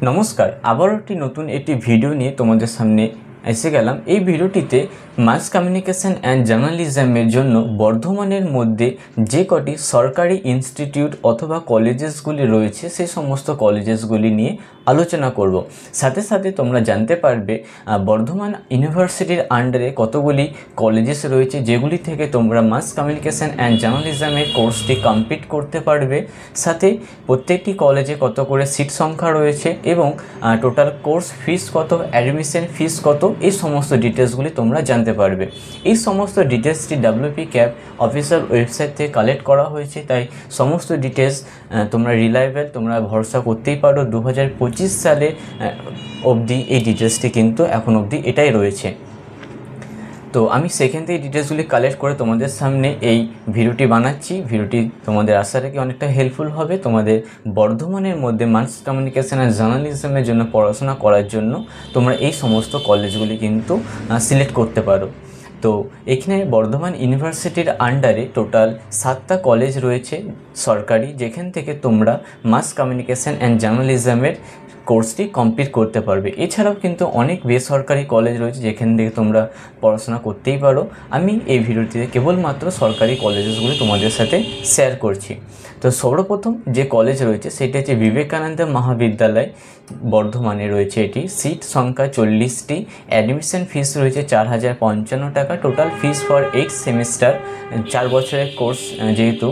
নমস্কার, আবারও একটি নতুন ভিডিও নিয়ে তোমাদের সামনে এসে গেলাম। এই ভিডিওটিতে মাস কমিউনিকেশন অ্যান্ড জার্নালিজমের জন্য বর্ধমানের মধ্যে যে কটি সরকারি ইনস্টিটিউট অথবা কলেজেসগুলি রয়েছে সেই সমস্ত কলেজেসগুলি নিয়ে আলোচনা করব। সাথে সাথে তোমরা জানতে পারবে বর্ধমান ইউনিভার্সিটির আন্ডারে কতগুলি কলেজেস রয়েছে যেগুলি থেকে তোমরা মাস কমিউনিকেশন অ্যান্ড জার্নালিজমের কোর্সটি কমপ্লিট করতে পারবে। সাথে প্রত্যেকটি কলেজে কত করে সিট সংখ্যা রয়েছে এবং টোটাল কোর্স ফিস কত, অ্যাডমিশন ফিস কত, এই সমস্ত ডিটেলসগুলি তোমরা জানতে পারবে। এই সমস্ত ডিটেলসটি WP CAP অফিসিয়াল ওয়েবসাইট থেকে কালেক্ট করা হয়েছে, তাই সমস্ত ডিটেলস তোমরা রিলায়েবল, তোমরা ভরসা করতেই পারো। 2025 সালে অবধি এই ডিটেলসটি কিন্তু এখন অবধি এটাই রয়েছে। তো আমি সেখান থেকে ডিটেলসগুলি কালেক্ট করে তোমাদের সামনে এই ভিডিওটি বানাচ্ছি। ভিডিওটি তোমাদের আশা রাখি অনেকটা হেল্পফুল হবে তোমাদের বর্ধমানের মধ্যে মাস কমিউনিকেশন অ্যান্ড জার্নালিজমের জন্য পড়াশোনা করার জন্য। তোমরা এই সমস্ত কলেজগুলি কিন্তু সিলেক্ট করতে পারো। তো এখানে বর্ধমান ইউনিভার্সিটির আন্ডারে টোটাল 7টা কলেজ রয়েছে সরকারি, যেখান থেকে তোমরা মাস কমিউনিকেশন অ্যান্ড জার্নালিজমের কোর্সটি কমপ্লিট করতে পারবে। এছাড়াও কিন্তু অনেক বেসরকারি কলেজ রয়েছে যেখান থেকে তোমরা পড়াশোনা করতেই পারো। আমি এই ভিডিওটিতে কেবলমাত্র সরকারি কলেজগুলি তোমাদের সাথে শেয়ার করছি। তো সর্বপ্রথম যে কলেজ রয়েছে সেটা হচ্ছে বিবেকানন্দ মহাবিদ্যালয়, বর্ধমানে রয়েছে এটি। সিট সংখ্যা 40টি, অ্যাডমিশন ফিস রয়েছে 4055 টাকা। টোটাল ফিস ফর 8 সেমিস্টার, 4 বছরের কোর্স যেহেতু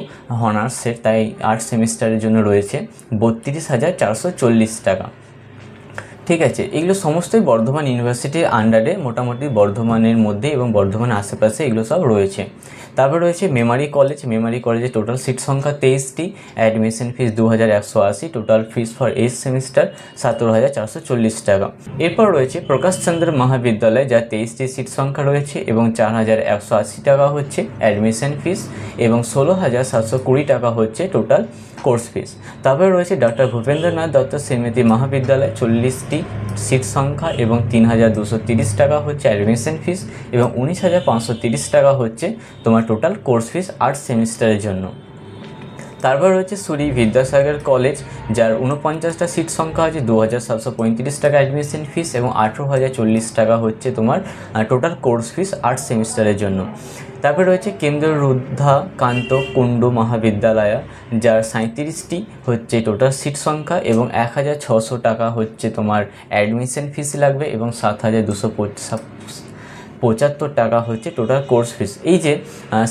অনার্সের, তাই 8 সেমিস্টারের জন্য রয়েছে 32,440 টাকা। ঠিক আছে, এগুলো সমস্তই বর্ধমান ইউনিভার্সিটির আন্ডারে, মোটামুটি বর্ধমানের মধ্যে এবং বর্ধমানের আশেপাশে এগুলো সব রয়েছে। তারপর রয়েছে মেমারি কলেজ। মেমারি কলেজে টোটাল সিট সংখ্যা 23টি, admission fees 2180, total fees for 8 semester 17,440 টাকা। এরপর রয়েছে প্রকাশচন্দ্র মহাবিদ্যালয়, যার 23টি সিট সংখ্যা রয়েছে এবং 4,180 টাকা হচ্ছে অ্যাডমিশন ফিস এবং 16,720 টাকা হচ্ছে টোটাল কোর্স ফিস। তারপরে রয়েছে ডক্টর ভূপেন্দ্রনাথ দত্ত স্মৃতি মহাবিদ্যালয়, 40টি সিট সংখ্যা এবং 3,230 টাকা হচ্ছে অ্যাডমিশন ফিস এবং 19,530 টাকা হচ্ছে তোমার টোটাল কোর্স ফিস 8 সেমিস্টারের জন্য। তারপর রয়েছে শ্রী বিদ্যাসাগর কলেজ, যার 49টা সিট সংখ্যা আছে, 2,735 টাকা অ্যাডমিশন ফিস এবং 18,040 টাকা হচ্ছে তোমার টোটাল কোর্স ফিস 8 সেমিস্টারের জন্য। তারপর রয়েছে কেন্দ্র রুদ্ধাকান্ত কুণ্ডু মহাবিদ্যালয়, যার 37টি হচ্ছে টোটাল সিট সংখ্যা এবং 1,600 টাকা হচ্ছে তোমার অ্যাডমিশন ফিস লাগবে এবং 7,275 টাকা হচ্ছে টোটাল কোর্স ফিস। এই যে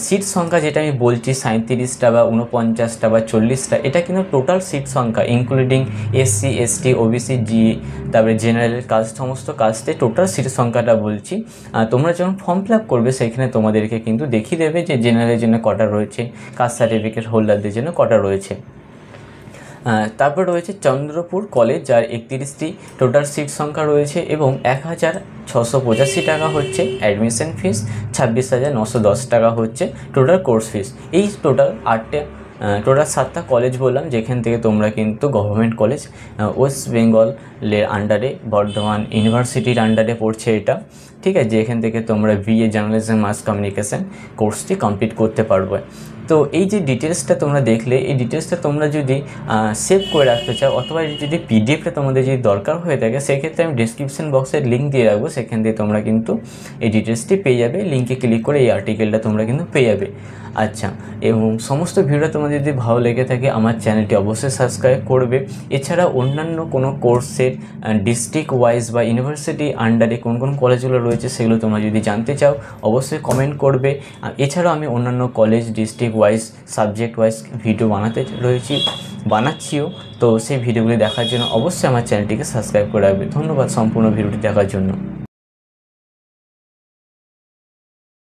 সিট সংখ্যা যেটা আমি বলছি 37টা বা 49টা বা 40টা, এটা কিন্তু টোটাল সিট সংখ্যা including SC ST OBC GE, তারপরে জেনারেল কাস্ট, সমস্ত কাস্টে টোটাল সিট সংখ্যাটা বলছি। তোমরা যখন ফর্ম ফিল আপ করবে সেখানে তোমাদেরকে কিন্তু দেখিয়ে দেবে যে জেনারেলের জন্য কটা রয়েছে, কাস্ট সার্টিফিকেট হোল্ডারদের জন্য কটা রয়েছে। তারপর রয়েছে চন্দ্রপুর কলেজ, যার 31টি টোটাল সিট সংখ্যা রয়েছে এবং 1,685 টাকা হচ্ছে অ্যাডমিশন ফিস, 26,910 টাকা হচ্ছে টোটাল কোর্স ফিস। এই টোটাল 7টা কলেজ বললাম যেখান থেকে তোমরা কিন্তু গভর্নমেন্ট কলেজ, ওয়েস্ট বেঙ্গলের আন্ডারে, বর্ধমান ইউনিভার্সিটির আন্ডারে পড়ছে এটা। ঠিক আছে, যেখান থেকে তোমরা BA জার্নালিজম মাস কমিউনিকেশন কোর্সটি কমপ্লিট করতে পারবে। তো এই যে ডিটেলসটা তোমরা দেখলে, এই ডিটেলসটা তোমরা যদি সেভ করে রাখতে চাও অথবা যদি PDFটা তোমাদের যদি দরকার হয়ে থাকে, সেক্ষেত্রে আমি ডিসক্রিপশন বক্সের লিঙ্ক দিয়ে রাখবো, সেখান থেকে তোমরা কিন্তু এই ডিটেলসটি পেয়ে যাবে। লিঙ্কে ক্লিক করে এই আর্টিকেলটা তোমরা কিন্তু পেয়ে যাবে। আচ্ছা, এবং সমস্ত ভিডিওটা তোমাদের যদি ভালো লেগে থাকে আমার চ্যানেলটি অবশ্যই সাবস্ক্রাইব করবে। এছাড়া অন্যান্য কোনো কোর্সের ডিস্ট্রিক্ট ওয়াইজ বা ইউনিভার্সিটি আন্ডারে কোন কোন কলেজগুলো রয়েছে সেগুলো তোমরা যদি জানতে চাও অবশ্যই কমেন্ট করবে। এছাড়াও আমি অন্যান্য college district wise, subject wise video বানাচ্ছিও। তো সেই ভিডিওগুলি দেখার জন্য অবশ্যই আমার চ্যানেলটিকে সাবস্ক্রাইব করে রাখবে। ধন্যবাদ সম্পূর্ণ ভিডিওটি দেখার জন্য।